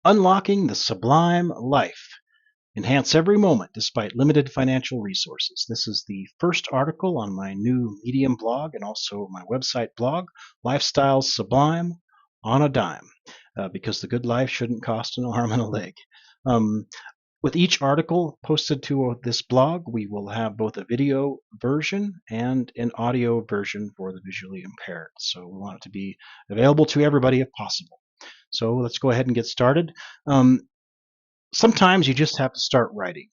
Unlocking the Sublime Life. Enhance every moment despite limited financial resources. This is the first article on my new Medium blog and also my website blog, Lifestyles Sublime on a Dime, because the good life shouldn't cost an arm and a leg. Um, with each article posted to this blog, we will have both a video version and an audio version for the visually impaired. So we want it to be available to everybody if possible. So let's go ahead and get started. Sometimes you just have to start writing.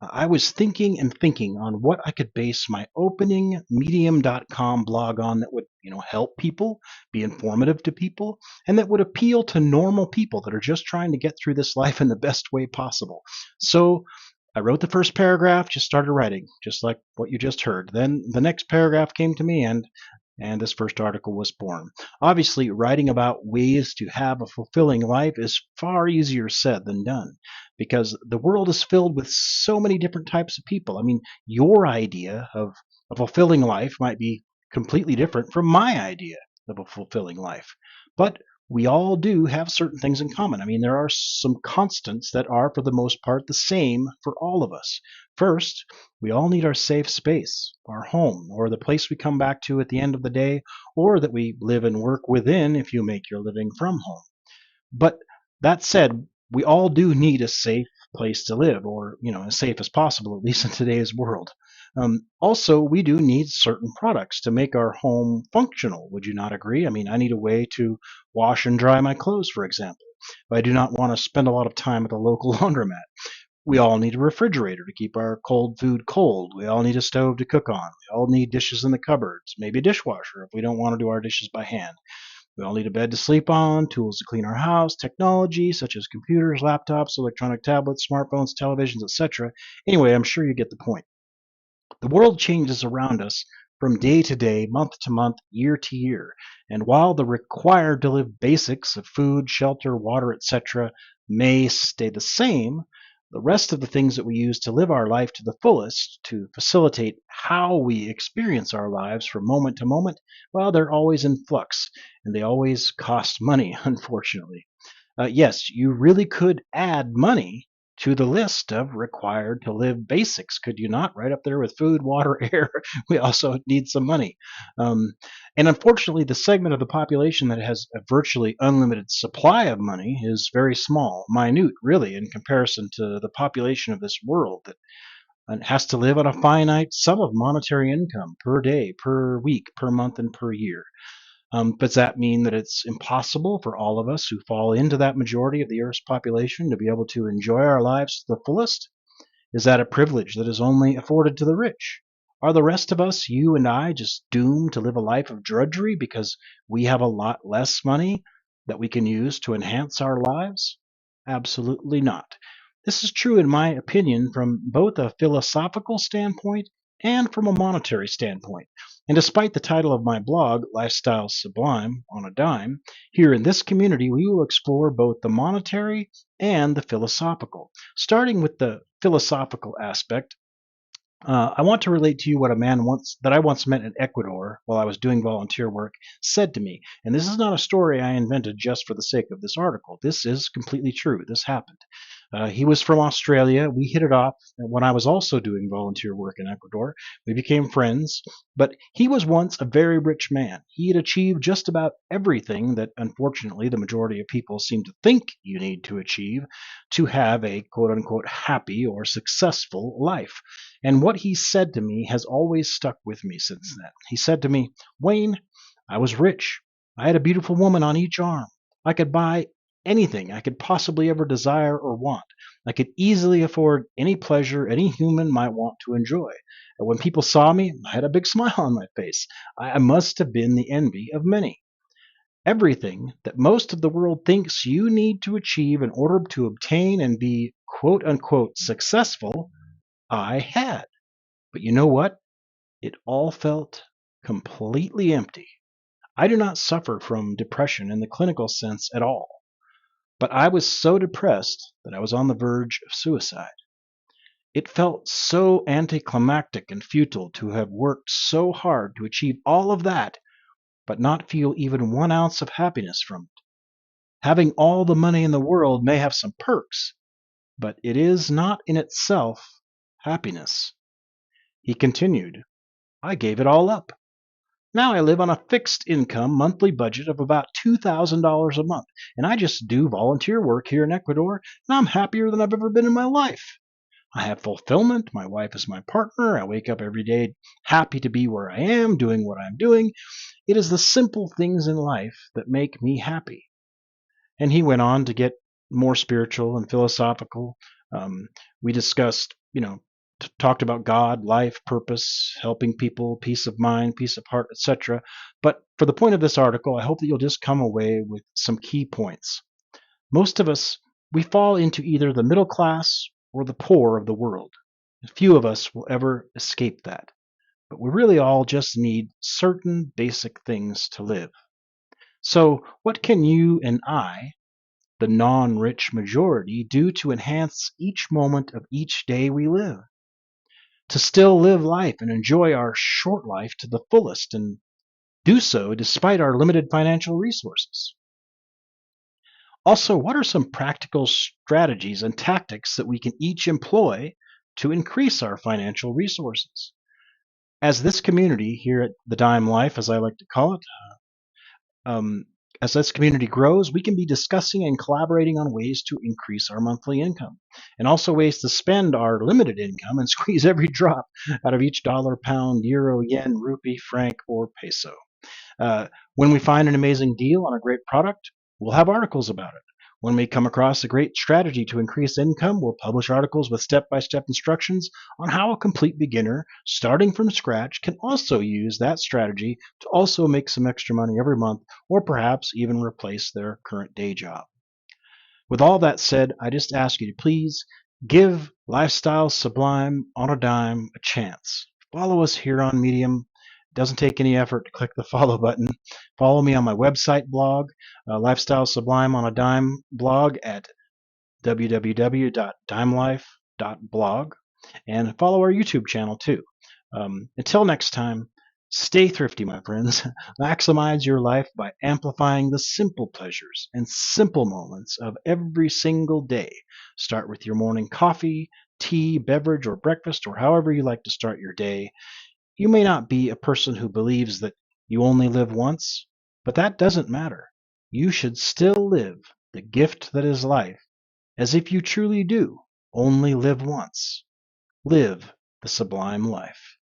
I was thinking and thinking on what I could base my opening medium.com blog on that would, help people, be informative to people, and that would appeal to normal people that are just trying to get through this life in the best way possible. So I wrote the first paragraph, just started writing, just like what you just heard. Then the next paragraph came to me, and this first article was born. Obviously, writing about ways to have a fulfilling life is far easier said than done because the world is filled with so many different types of people. I mean, your idea of a fulfilling life might be completely different from my idea of a fulfilling life. But we all do have certain things in common. I mean, there are some constants that are, for the most part, the same for all of us. First, we all need our safe space, our home, or the place we come back to at the end of the day, or that we live and work within if you make your living from home. But that said, we all do need a safe place to live, or as safe as possible, at least in today's world. Also, we do need certain products to make our home functional. Would you not agree? I mean, I need a way to wash and dry my clothes, for example. But I do not want to spend a lot of time at the local laundromat. We all need a refrigerator to keep our cold food cold. We all need a stove to cook on. We all need dishes in the cupboards, maybe a dishwasher if we don't want to do our dishes by hand. We all need a bed to sleep on, tools to clean our house, technology such as computers, laptops, electronic tablets, smartphones, televisions, etc. Anyway, I'm sure you get the point. The world changes around us from day to day, month to month, year to year. And while the required to live basics of food, shelter, water, etc. may stay the same, the rest of the things that we use to live our life to the fullest, to facilitate how we experience our lives from moment to moment, well, they're always in flux, and they always cost money, unfortunately. Yes, you really could add money to the list of required to live basics, could you not? Right up there with food, water, air. We also need some money. Um, and unfortunately, the segment of the population that has a virtually unlimited supply of money is very small, minute, really, in comparison to the population of this world that has to live on a finite sum of monetary income per day, per week, per month, and per year. Does that mean that it's impossible for all of us who fall into that majority of the Earth's population to be able to enjoy our lives to the fullest? Is that a privilege that is only afforded to the rich? Are the rest of us, you and I, just doomed to live a life of drudgery because we have a lot less money that we can use to enhance our lives? Absolutely not. This is true, in my opinion, from both a philosophical standpoint and from a monetary standpoint. And despite the title of my blog, Lifestyle Sublime on a Dime, here in this community we will explore both the monetary and the philosophical. Starting with the philosophical aspect, I want to relate to you what a man that I once met in Ecuador while I was doing volunteer work said to me. And this is not a story I invented just for the sake of this article. This is completely true. This happened. He was from Australia. We hit it off when I was also doing volunteer work in Ecuador. We became friends, but he was once a very rich man. He had achieved just about everything that, unfortunately, the majority of people seem to think you need to achieve to have a quote unquote happy or successful life. And what he said to me has always stuck with me since then. He said to me, Wayne, I was rich. I had a beautiful woman on each arm. I could buy anything I could possibly ever desire or want. I could easily afford any pleasure any human might want to enjoy. And when people saw me, I had a big smile on my face. I must have been the envy of many. Everything that most of the world thinks you need to achieve in order to obtain and be quote unquote successful, I had. But you know what? It all felt completely empty. I do not suffer from depression in the clinical sense at all. But I was so depressed that I was on the verge of suicide. It felt so anticlimactic and futile to have worked so hard to achieve all of that, but not feel even 1 ounce of happiness from it. Having all the money in the world may have some perks, but it is not in itself happiness. He continued, I gave it all up. Now I live on a fixed income monthly budget of about $2,000 a month, and I just do volunteer work here in Ecuador, and I'm happier than I've ever been in my life. I have fulfillment. My wife is my partner. I wake up every day happy to be where I am, doing what I'm doing. It is the simple things in life that make me happy. And he went on to get more spiritual and philosophical. We discussed, talked about God, life, purpose, helping people, peace of mind, peace of heart, etc. But for the point of this article, I hope that you'll just come away with some key points. Most of us, we fall into either the middle class or the poor of the world. Few of us will ever escape that. But we really all just need certain basic things to live. So, what can you and I, the non-rich majority, do to enhance each moment of each day we live? To still live life and enjoy our short life to the fullest, and do so despite our limited financial resources. Also, what are some practical strategies and tactics that we can each employ to increase our financial resources? As this community here at the Dime Life, as I like to call it, as this community grows, we can be discussing and collaborating on ways to increase our monthly income, and also ways to spend our limited income and squeeze every drop out of each dollar, pound, euro, yen, rupee, franc, or peso. When we find an amazing deal on a great product, we'll have articles about it. When we come across a great strategy to increase income, we'll publish articles with step-by-step instructions on how a complete beginner starting from scratch can also use that strategy to also make some extra money every month, or perhaps even replace their current day job. With all that said, I just ask you to please give Lifestyle Sublime on a Dime a chance. Follow us here on Medium. It doesn't take any effort to click the follow button. Follow me on my website blog, Lifestyle Sublime on a Dime blog at www.dimelife.blog, and follow our YouTube channel too. Until next time, stay thrifty, my friends. Maximize your life by amplifying the simple pleasures and simple moments of every single day. Start with your morning coffee, tea, beverage, or breakfast, or however you like to start your day. You may not be a person who believes that you only live once, but that doesn't matter. You should still live the gift that is life as if you truly do only live once. Live the sublime life.